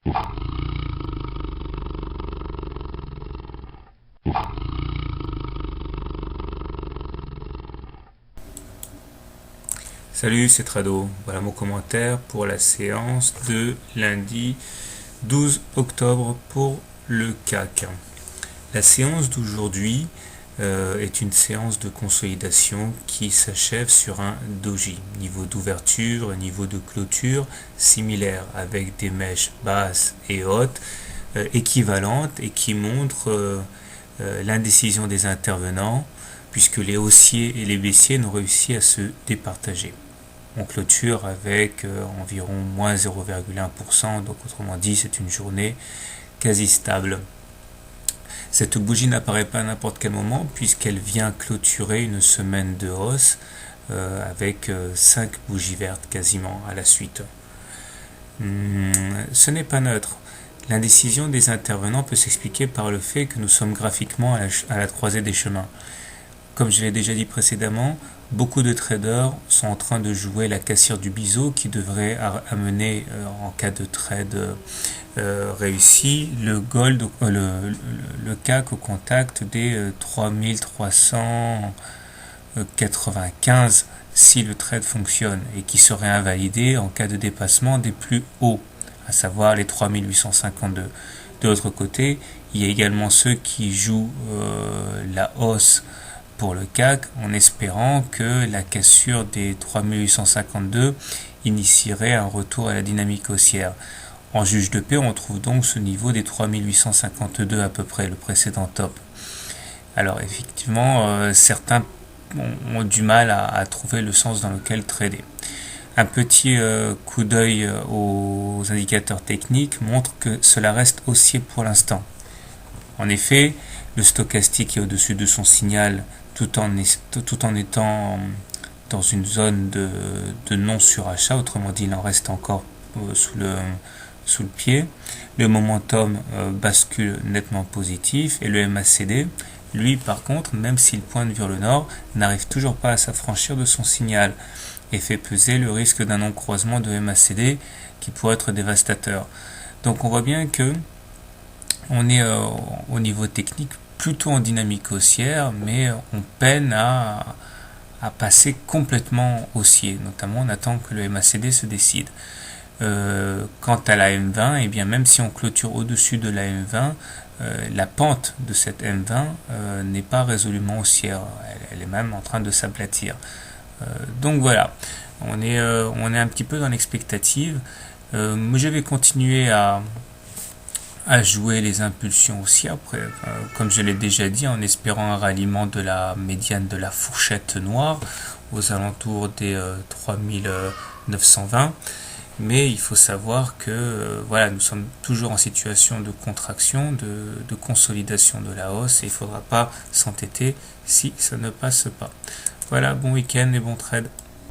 Salut, c'est Trado. Voilà mon commentaire pour la séance de lundi 12 octobre pour le CAC. La séance d'aujourd'hui est une séance de consolidation qui s'achève sur un doji, niveau d'ouverture et niveau de clôture similaire avec des mèches basses et hautes équivalentes et qui montrent l'indécision des intervenants puisque les haussiers et les baissiers n'ont réussi à se départager. On clôture avec environ moins 0,1%, donc autrement dit c'est une journée quasi stable. Cette bougie n'apparaît pas à n'importe quel moment puisqu'elle vient clôturer une semaine de hausse avec 5 bougies vertes quasiment à la suite. Ce n'est pas neutre. L'indécision des intervenants peut s'expliquer par le fait que nous sommes graphiquement à la croisée des chemins. Comme je l'ai déjà dit précédemment, beaucoup de traders sont en train de jouer la cassure du biseau qui devrait amener, en cas de trade réussi, le gold, le CAC au contact des 3395 si le trade fonctionne et qui serait invalidé en cas de dépassement des plus hauts, à savoir les 3852. De l'autre côté, il y a également ceux qui jouent la hausse pour le CAC en espérant que la cassure des 3852 initierait un retour à la dynamique haussière. En juge de paix, on trouve donc ce niveau des 3852 à peu près, le précédent top. Alors effectivement, certains ont du mal à trouver le sens dans lequel trader. Un petit coup d'œil aux indicateurs techniques montre que cela reste haussier pour l'instant. En effet, le stochastique est au-dessus de son signal tout en étant dans une zone de non-surachat, autrement dit il en reste encore sous le pied. Le momentum bascule nettement positif et le MACD, lui par contre, même s'il pointe vers le nord, n'arrive toujours pas à s'affranchir de son signal et fait peser le risque d'un non-croisement de MACD qui pourrait être dévastateur. Donc on voit bien que on est au niveau technique plutôt en dynamique haussière, mais on peine à passer complètement haussier. Notamment, on attend que le MACD se décide. Quant à la M20, eh bien, même si on clôture au-dessus de la M20, la pente de cette M20 n'est pas résolument haussière. Elle est même en train de s'aplatir. Donc voilà, on est un petit peu dans l'expectative. Je vais continuer à jouer les impulsions haussières, comme je l'ai déjà dit, en espérant un ralliement de la médiane de la fourchette noire aux alentours des 3920. Mais il faut savoir que voilà, nous sommes toujours en situation de contraction, de consolidation de la hausse et il ne faudra pas s'entêter si ça ne passe pas. Voilà, bon week-end et bon trade.